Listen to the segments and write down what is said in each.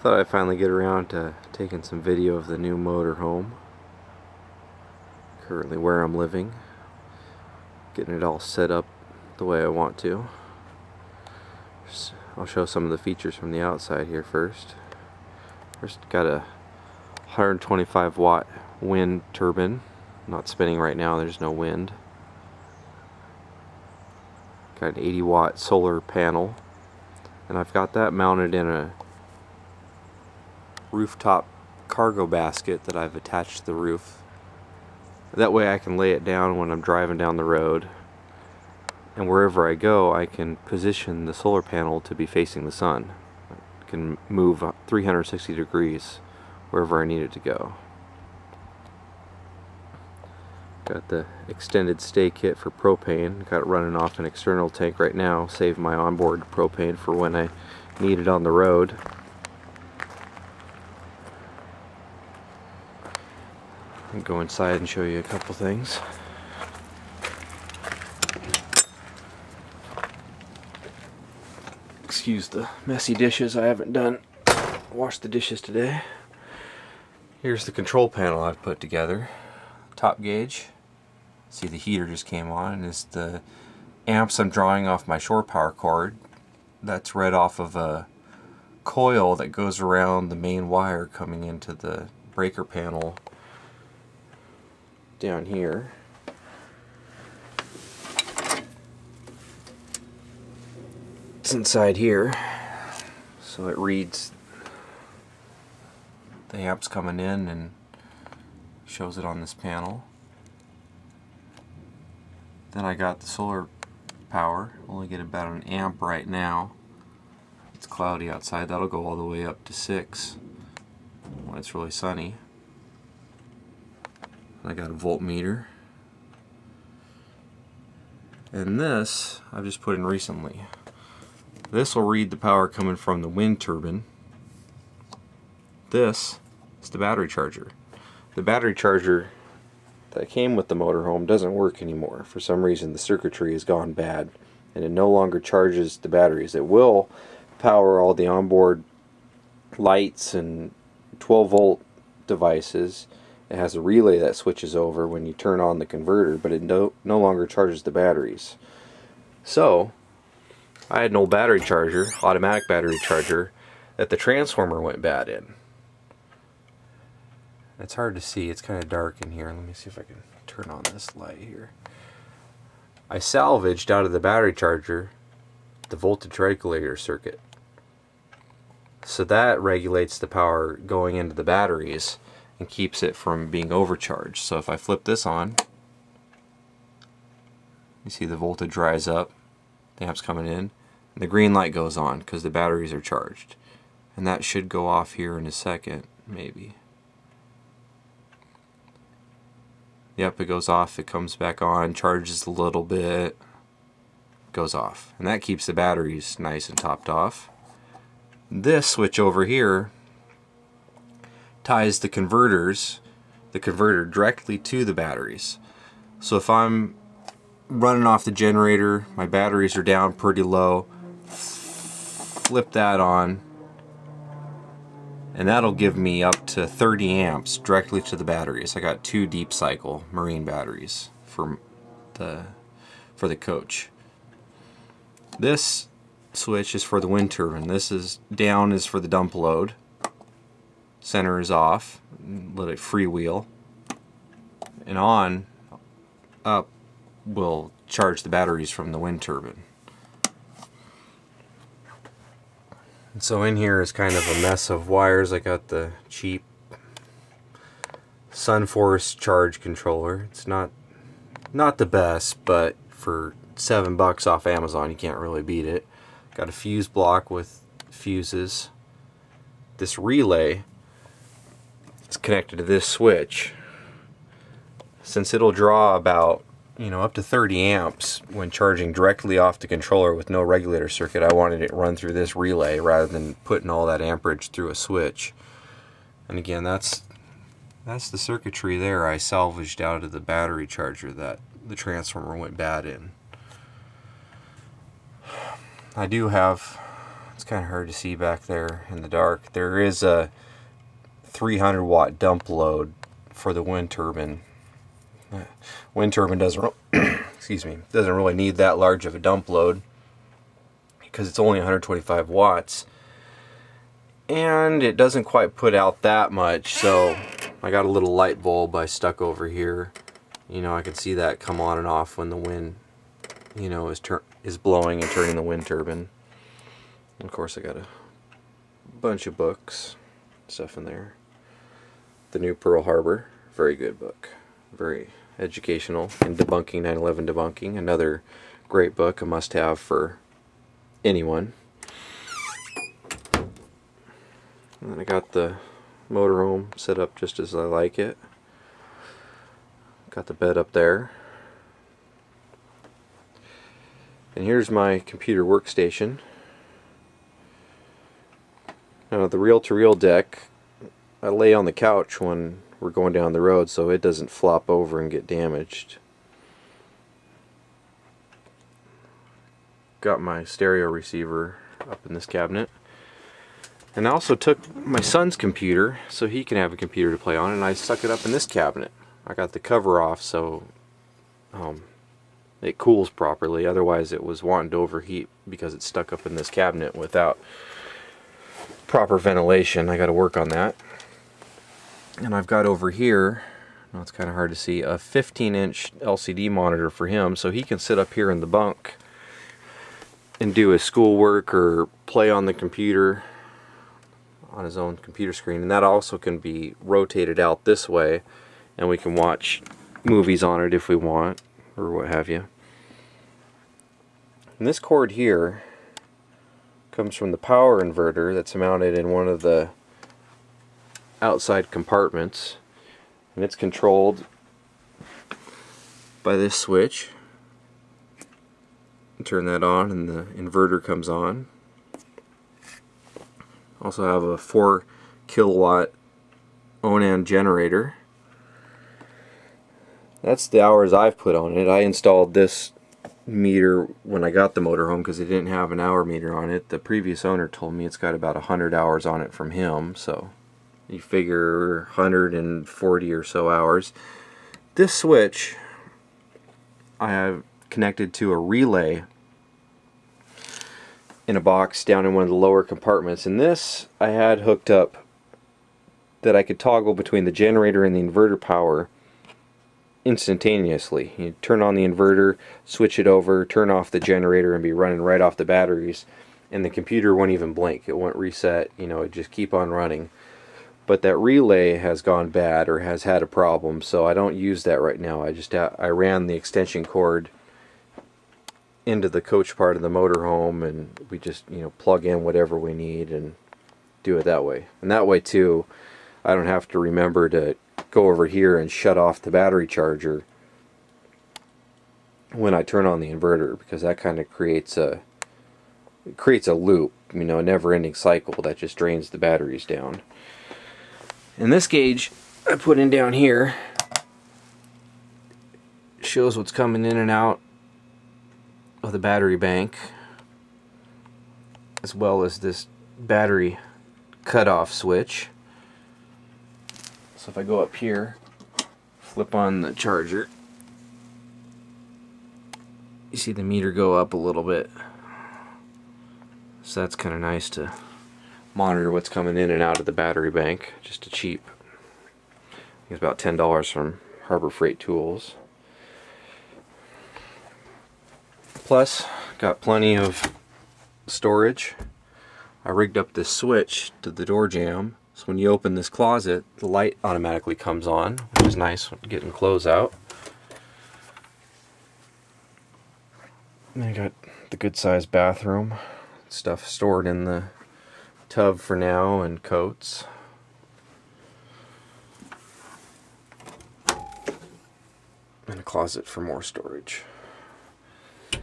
Thought I'd finally get around to taking some video of the new motorhome. Currently where I'm living. Getting it all set up the way I want to. I'll show some of the features from the outside here first. First, got a 125 watt wind turbine. Not spinning right now, there's no wind. Got an 80 watt solar panel. And I've got that mounted in a rooftop cargo basket that I've attached to the roof. That way I can lay it down when I'm driving down the road, and wherever I go I can position the solar panel to be facing the sun. I can move 360 degrees wherever I need it to go. Got the extended stay kit for propane. Got it running off an external tank right now. Save my onboard propane for when I need it on the road. I'll go inside and show you a couple things. Excuse the messy dishes. I haven't washed the dishes today. Here's the control panel I've put together. Top gauge. See, the heater just came on. Is the amps I'm drawing off my shore power cord. That's read off of a coil that goes around the main wire coming into the breaker panel down here. It's inside here, so it reads the amps coming in and shows it on this panel. Then I got the solar power. Only get about an amp right now. It's cloudy outside. That'll go all the way up to 6 when it's really sunny. I got a voltmeter. And this I've just put in recently. This will read the power coming from the wind turbine. This is the battery charger. The battery charger that came with the motorhome doesn't work anymore. For some reason the circuitry has gone bad and it no longer charges the batteries. It will power all the onboard lights and 12 volt devices. It has a relay that switches over when you turn on the converter, but it no longer charges the batteries. So I had an old battery charger, automatic battery charger, that the transformer went bad in. It's hard to see, it's kind of dark in here. Let me see if I can turn on this light here. I salvaged out of the battery charger the voltage regulator circuit. So that regulates the power going into the batteries and keeps it from being overcharged. So if I flip this on, you see the voltage rise up, the amp's coming in, and the green light goes on because the batteries are charged. And that should go off here in a second, maybe. Yep, it goes off, it comes back on, charges a little bit, goes off. And that keeps the batteries nice and topped off. This switch over here ties the converter directly to the batteries. So if I'm running off the generator, my batteries are down pretty low, flip that on, and that'll give me up to 30 amps directly to the batteries. I got 2 deep cycle marine batteries for the coach. This switch is for the wind turbine. This is down is for the dump load. Center is off, let it freewheel, and on, up, will charge the batteries from the wind turbine. And so in here is kind of a mess of wires. I got the cheap Sunforce charge controller. It's not the best, but for $7 off Amazon you can't really beat it. Got a fuse block with fuses. This relay is connected to this switch. Since it'll draw about up to 30 amps when charging directly off the controller with no regulator circuit, I wanted it run through this relay rather than putting all that amperage through a switch. And again, that's the circuitry there I salvaged out of the battery charger that the transformer went bad in. I do have It's kind of hard to see back there in the dark. There is a 300 watt dump load for the wind turbine. Wind turbine doesn't excuse me, doesn't really need that large of a dump load because it's only 125 watts, and it doesn't quite put out that much. So I got a little light bulb I stuck over here. You know, I can see that come on and off when the wind, you know, is blowing and turning the wind turbine. And of course I got a bunch of books, stuff in there. The New Pearl Harbor, very good book, very educational, and Debunking 9/11 Debunking, another great book, a must-have for anyone. And then I got the motorhome set up just as I like it. Got the bed up there. And here's my computer workstation. Now the reel-to-reel deck, I lay on the couch when we're going down the road so it doesn't flop over and get damaged. Got my stereo receiver up in this cabinet. And I also took my son's computer so he can have a computer to play on, and I stuck it up in this cabinet. I got the cover off so it cools properly, otherwise it was wanting to overheat because it's stuck up in this cabinet without proper ventilation. I got to work on that. And I've got over here, well, it's kind of hard to see, a 15-inch LCD monitor for him so he can sit up here in the bunk and do his schoolwork or play on the computer on his own computer screen. And that also can be rotated out this way, and we can watch movies on it if we want, or what have you. And this cord here comes from the power inverter that's mounted in one of the outside compartments, and it's controlled by this switch. Turn that on and the inverter comes on. Also have a 4 kilowatt Onan generator. That's the hours I've put on it. I installed this meter when I got the motorhome because it didn't have an hour meter on it. The previous owner told me it's got about 100 hours on it from him, so you figure 140 or so hours. This switch I have connected to a relay in a box down in one of the lower compartments, and this I had hooked up that I could toggle between the generator and the inverter power instantaneously. You turn on the inverter, switch it over, turn off the generator, and be running right off the batteries, and the computer won't even blink. It won't reset, you know, it just keep on running. But that relay has gone bad or has had a problem, so I don't use that right now. I ran the extension cord into the coach part of the motorhome, and we just, you know, plug in whatever we need and do it that way. And that way too, I don't have to remember to go over here and shut off the battery charger when I turn on the inverter, because that kind of creates a loop, you know, a never-ending cycle that just drains the batteries down. And this gauge I put in down here shows what's coming in and out of the battery bank, as well as this battery cutoff switch. So if I go up here, flip on the charger, you see the meter go up a little bit. So that's kind of nice to monitor what's coming in and out of the battery bank. Just a cheap, I think it's about $10 from Harbor Freight Tools. Plus, got plenty of storage. I rigged up this switch to the door jamb, so when you open this closet, the light automatically comes on, which is nice when getting clothes out. And I got the good sized bathroom, stuff stored in the tub for now, and coats. And a closet for more storage.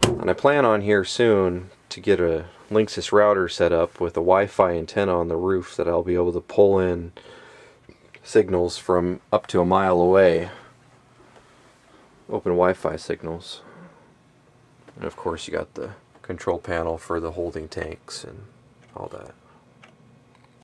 And I plan on here soon to get a Linksys router set up with a Wi-Fi antenna on the roof that I'll be able to pull in signals from up to a mile away. Open Wi-Fi signals. And of course you got the control panel for the holding tanks and all that.